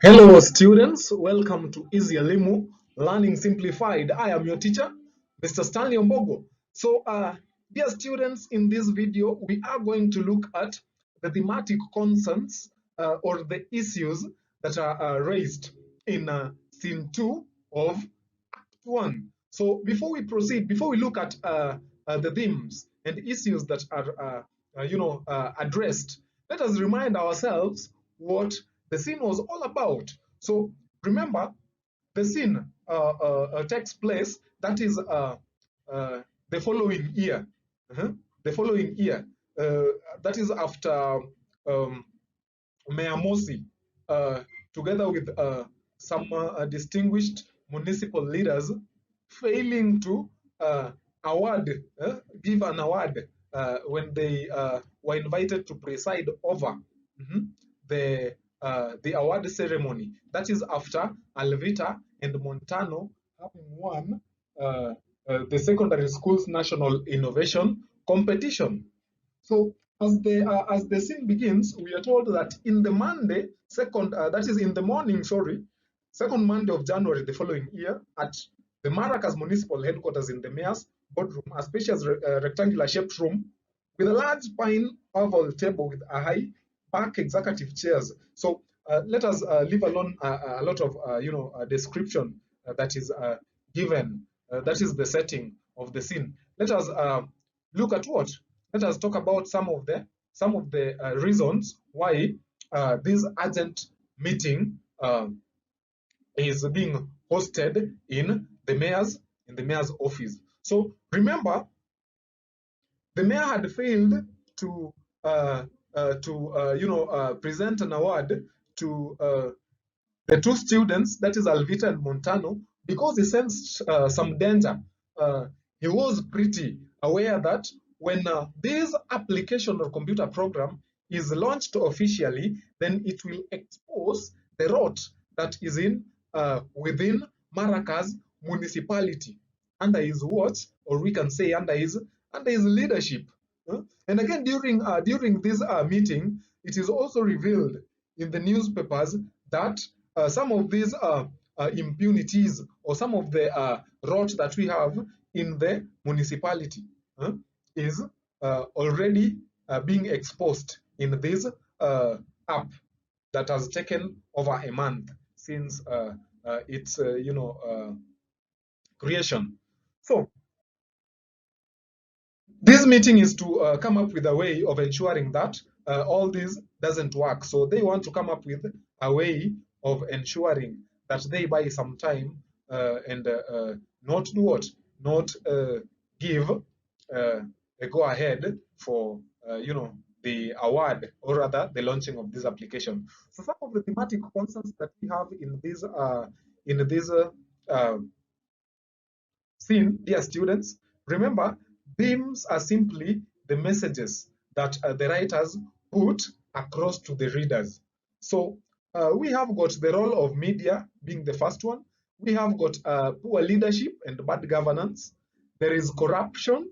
Hello students, welcome to EasyElimu, Learning Simplified. I am your teacher, Mr. Stanley Ombogo. So dear students, in this video, we are going to look at the thematic concerns or the issues that are raised in scene 2 of Act 1. So before we proceed, before we look at the themes and issues that are addressed, let us remind ourselves what the scene was all about. So remember, the scene takes place, that is the following year. The following year. That is after Mayor Mosi, together with some distinguished municipal leaders, failing to give an award when they were invited to preside over the award ceremony. That is after Alvita and Montano having won the secondary schools national innovation competition. So as the scene begins, we are told that in the Monday, that is in the morning, second Monday of January the following year, at the Maracas Municipal Headquarters in the Mayor's boardroom, a spacious rectangular shaped room with a large pine oval table with a high back executive chairs. So let us leave alone a lot of description that is given. That is the setting of the scene. Let us look at what? Let us talk about some of the reasons why this urgent meeting is being hosted in the mayor's office. So remember, the mayor had failed to present an award to the two students, that is Alvita and Montano, because he sensed some danger. He was pretty aware that when this application or computer program is launched officially, then it will expose the rot that is in within Maracas municipality under his watch, or we can say under his leadership. And again, during this meeting, it is also revealed in the newspapers that some of these impunities or some of the rot that we have in the municipality is already being exposed in this app that has taken over a month since its creation. So this meeting is to come up with a way of ensuring that all this doesn't work. So they want to come up with a way of ensuring that they buy some time and not do what? Not give a go ahead for the award, or rather the launching of this application. So some of the thematic concerns that we have in this scene, dear students, remember, themes are simply the messages that the writers put across to the readers. So we have got the role of media being the first one. We have got poor leadership and bad governance. There is corruption.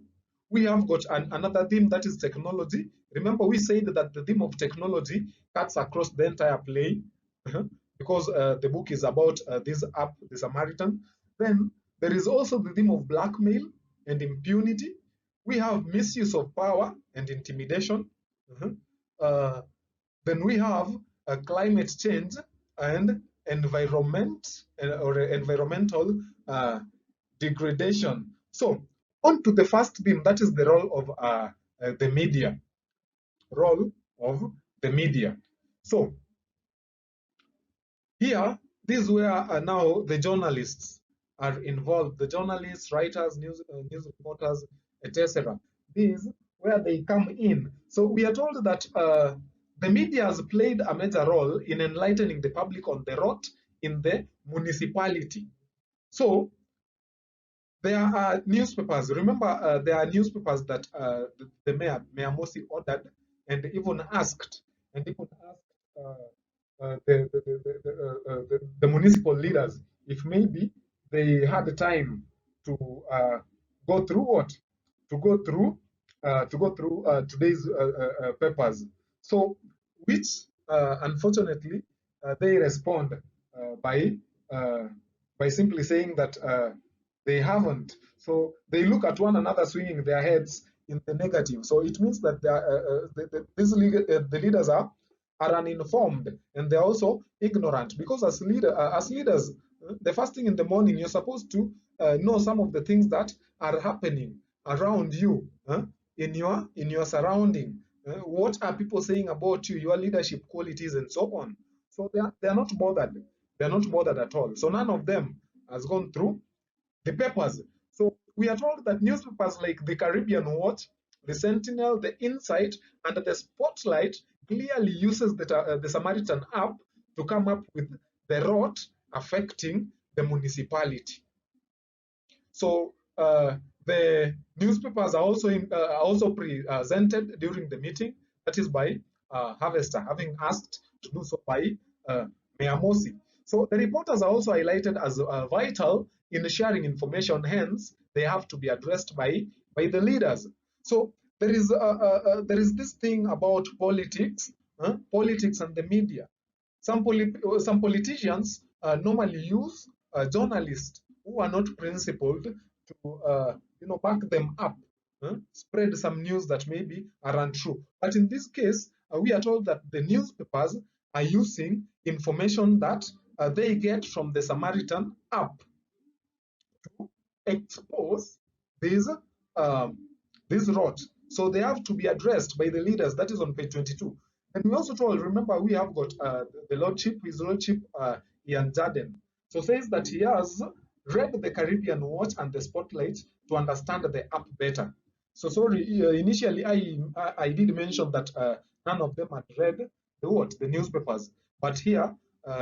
We have got another theme, that is technology. Remember, we said that the theme of technology cuts across the entire play because the book is about this app, the Samaritan. Then there is also the theme of blackmail and impunity. We have misuse of power and intimidation. Then we have climate change and environmental degradation. So on to the first theme, that is the role of the media. Role of the media. So here, this is where now the journalists are involved. The journalists, writers, news reporters, etc. This is where they come in. So we are told that the media has played a major role in enlightening the public on the rot in the municipality. So there are newspapers. Remember, there are newspapers that the Mayor Mosi ordered and even asked, the municipal leaders if maybe they had the time to go through what? To go through today's papers. So, which unfortunately they respond by simply saying that they haven't. So they look at one another swinging their heads in the negative. So it means that the leaders are uninformed, and they're also ignorant, because as leaders, the first thing in the morning, you're supposed to know some of the things that are happening around you, in your surrounding. What are people saying about you, your leadership qualities, and so on. So they are not bothered. They're not bothered at all. So none of them has gone through the papers. So we are told that newspapers like the Caribbean Watch, the Sentinel, the Insight, and the Spotlight clearly uses the Samaritan app to come up with the rot affecting the municipality. So the newspapers are also presented during the meeting. That is by Harvester, having asked to do so by Mayor Mosi. So the reporters are also highlighted as vital in sharing information. Hence, they have to be addressed by the leaders. So there is this thing about politics, politics and the media. Some politicians normally use journalists who are not principled to back them up, spread some news that maybe are untrue. But in this case, we are told that the newspapers are using information that they get from the Samaritan app to expose this rot. So they have to be addressed by the leaders. That is on page 22. And we also told, remember, we have got the Lordship, His Lordship Ian Jaden. So says that he has read the Caribbean Watch and the Spotlight to understand the app better. So sorry, initially I did mention that none of them had read the newspapers. But here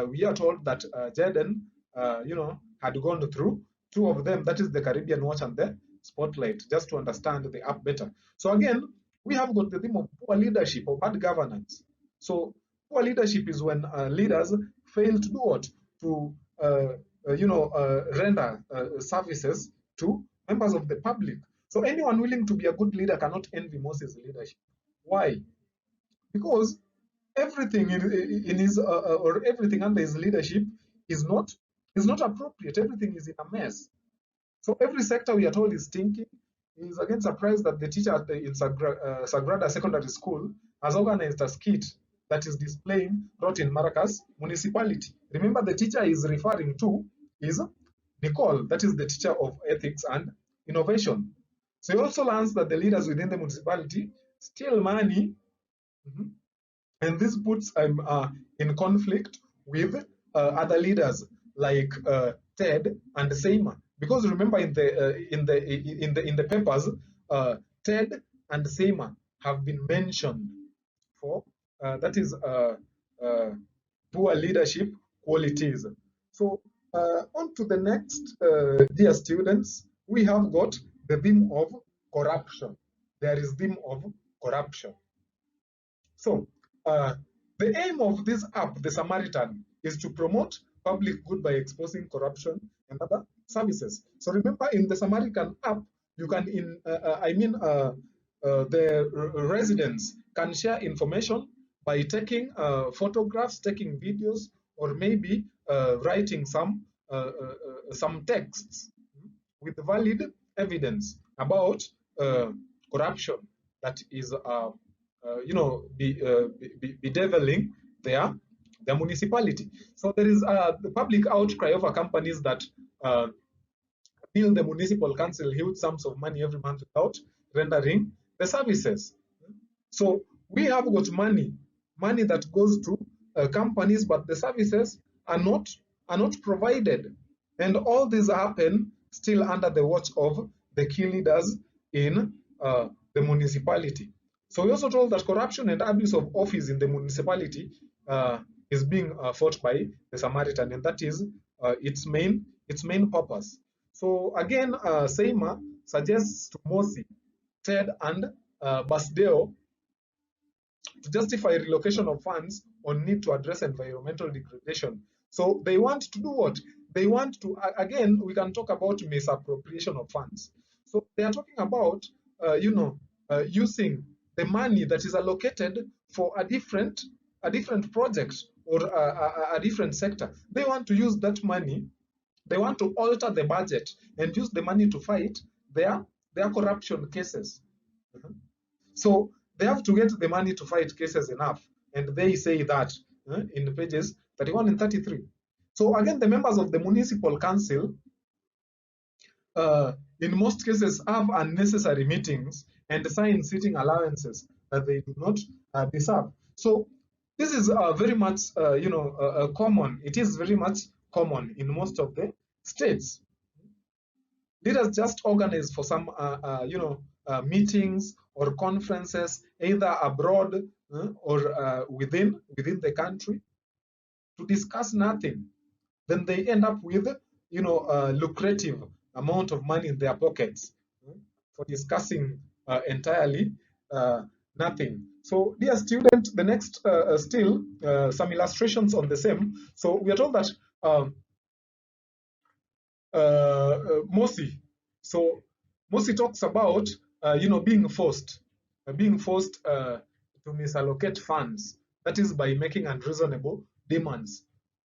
we are told that Jaden, had gone through two of them, that is the Caribbean Watch and the Spotlight, just to understand the app better. So again, we have got the theme of poor leadership or bad governance. So poor leadership is when leaders fail to do what? To render services to members of the public. So anyone willing to be a good leader cannot envy Moses' leadership. Why? Because everything in his or everything under his leadership is not appropriate. Everything is in a mess. So every sector, we are told, is stinking. He is again surprised that the teacher in Sagrada Secondary School has organized a skit that is displaying rot in Maracas municipality. Remember, the teacher is referring to is Nicole, that is the teacher of ethics and innovation. So he also learns that the leaders within the municipality steal money, and this puts him in conflict with other leaders like Ted and Seymour. Because remember, in the papers, Ted and Seymour have been mentioned for that is poor leadership qualities. So on to the next, dear students, we have got the theme of corruption. There is theme of corruption. So the aim of this app, the Samaritan, is to promote public good by exposing corruption and other services. So remember, in the Samaritan app, you can, the residents can share information by taking photographs, taking videos, or maybe writing some texts with valid evidence about corruption that is bedeviling their municipality. So there is the public outcry over companies that bill the municipal council huge sums of money every month without rendering the services. So we have got money that goes to companies, but the services are not provided, and all these happen still under the watch of the key leaders in the municipality. So we also told that corruption and abuse of office in the municipality is being fought by the Samaritan, and that is its main purpose. So again, Seymour suggests to Mosi, Ted, and Basdeo to justify relocation of funds on need to address environmental degradation. So they want to do what? They want to, again, we can talk about misappropriation of funds. So they are talking about, using the money that is allocated for a different project or a different sector. They want to use that money. They want to alter the budget and use the money to fight their corruption cases. Mhm. So they have to get the money to fight cases enough, and they say that in pages 31 and 33. So again, the members of the municipal council, uh, in most cases, have unnecessary meetings and sign sitting allowances that they do not deserve. So this is very much, common. It is very much common in most of the states. Leaders just organize for some, meetings or conferences, either abroad or within the country, to discuss nothing. Then they end up with, a lucrative amount of money in their pockets for discussing entirely nothing. So, dear student, the next still some illustrations on the same. So we are told that Mosi. So Mosi talks about being forced to misallocate funds. That is by making unreasonable demands,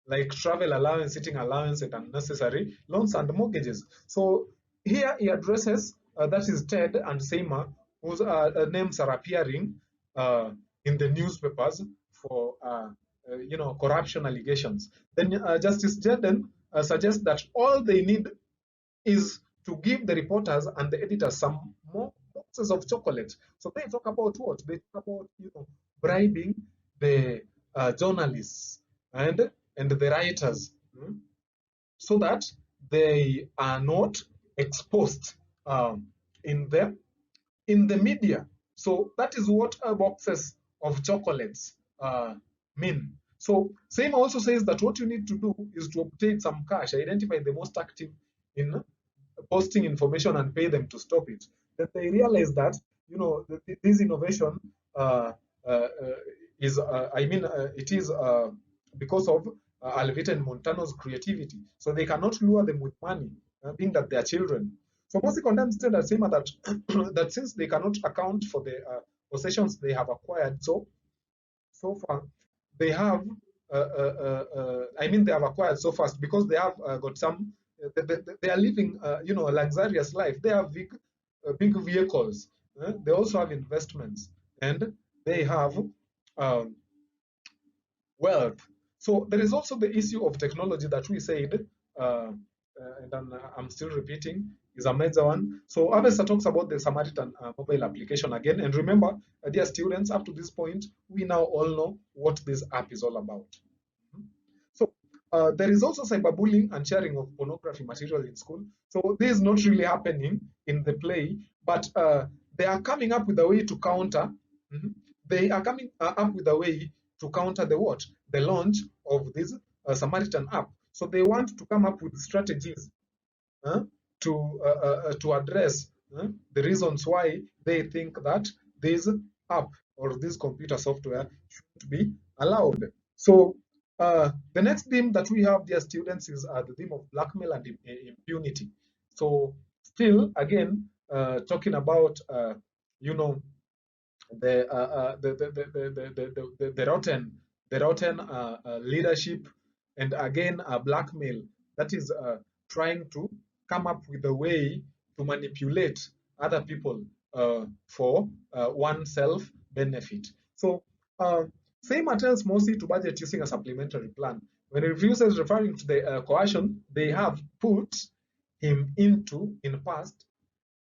like travel allowance, sitting allowance, and unnecessary loans and mortgages. So here he addresses that is Ted and Seema, whose names are appearing in the newspapers for corruption allegations. Then Justice Jaden suggests that all they need is to give the reporters and the editors some more boxes of chocolate. So they talk about what? They talk about bribing the journalists and the writers so that they are not exposed in the media. So that is what boxes of chocolates mean. So same also says that what you need to do is to obtain some cash, identify the most active in posting information and pay them to stop it. That they realize that this innovation uh, uh, is it is because of Alvita and Montano's creativity. So they cannot lure them with money, being that they are children. So Mosi condemns Ted and Sema that that since they cannot account for the possessions they have acquired so far, they have they have acquired so fast because they have got some. They are living, a luxurious life. They have big vehicles. They also have investments, and they have um, wealth. So there is also the issue of technology that we said, and I'm still repeating, is a major one. So Avesta talks about the Samaritan mobile application again. And remember, dear students, up to this point, we now all know what this app is all about. So there is also cyberbullying and sharing of pornography material in school. So this is not really happening in the play, but they are coming up with a way to counter. They are coming up with a way to counter the what? The launch of this Samaritan app. So they want to come up with strategies uh, to address the reasons why they think that this app or this computer software should be allowed. So the next theme that we have, dear students, is the theme of blackmail and impunity. So still, again, talking about you know the rotten leadership, and again blackmail that is trying to come up with a way to manipulate other people for oneself benefit. So Seymour tells Mosi to budget using a supplementary plan. When he refuses, referring to the coercion they have put him into in the past,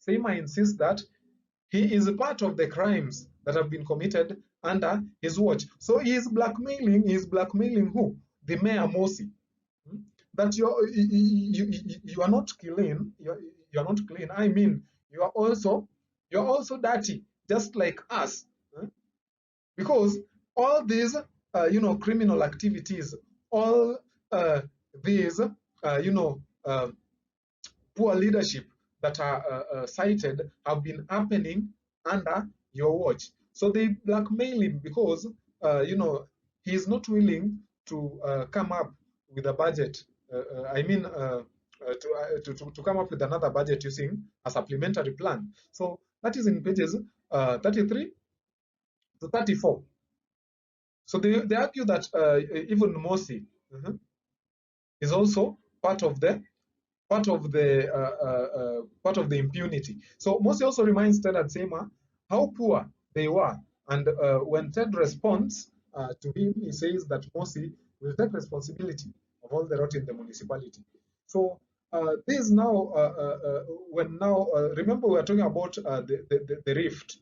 Seymour insists that he is part of the crimes that have been committed under his watch. So he is blackmailing. He is blackmailing who? The mayor Mosi. That you are not clean. You are not clean. I mean, you are also dirty, just like us, because all these criminal activities, all these poor leadership that are cited have been happening under your watch. So they blackmail him because he is not willing to come up with a budget. To come up with another budget using a supplementary plan. So that is in pages 33 to 34. So they argue that even Mosi is also part of the part of the impunity. So Mosi also reminds Ted and Seymour how poor they were, and when Ted responds to him, he says that Mosi will take responsibility of all the rot in the municipality. So this now, when now, remember we are talking about the rift,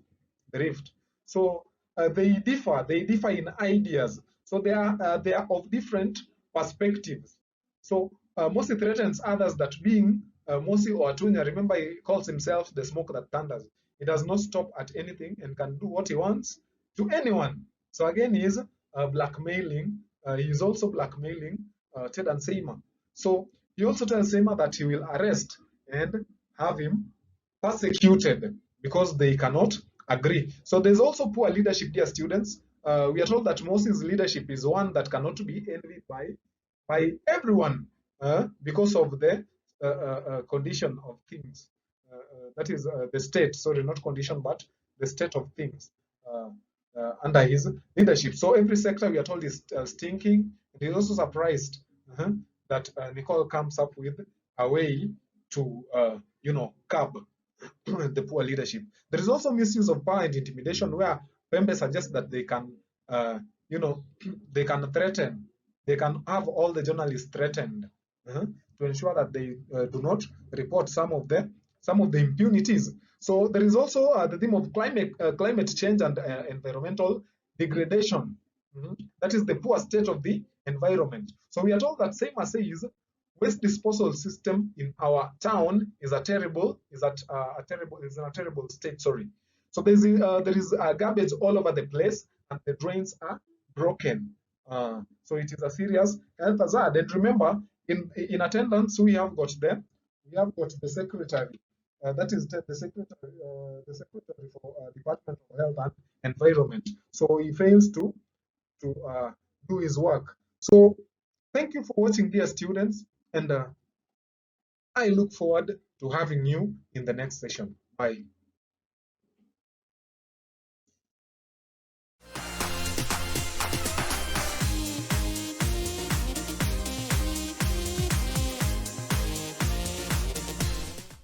the rift. So they differ in ideas. So they are of different perspectives. So Mosi threatens others that being Mosi or Atunya, remember he calls himself the smoke that thunders. He does not stop at anything and can do what he wants to anyone. So again, he is blackmailing. He is also blackmailing Ted and Seymour. So he also tells Seymour that he will arrest and have him persecuted because they cannot agree. So there's also poor leadership, dear students. We are told that Moses' leadership is one that cannot be envied by everyone because of the condition of things. That is the state, sorry, not condition, but the state of things under his leadership. So every sector, we are told, is stinking. And he's also surprised that Nicole comes up with a way to, curb the poor leadership. There is also misuse of power and intimidation, where Pembe suggests that they can, they can threaten, they can have all the journalists threatened to ensure that they do not report some of the impunities. So there is also the theme of climate change and environmental degradation. That is the poor state of the environment. So we are told that Seymour says waste disposal system in our town is in a terrible state. Sorry. So there is garbage all over the place, and the drains are broken. So it is a serious health hazard. And remember, in attendance, we have got the secretary. That is the secretary for Department of Health and Environment. So he fails to do his work. So thank you for watching, dear students, and I look forward to having you in the next session. Bye.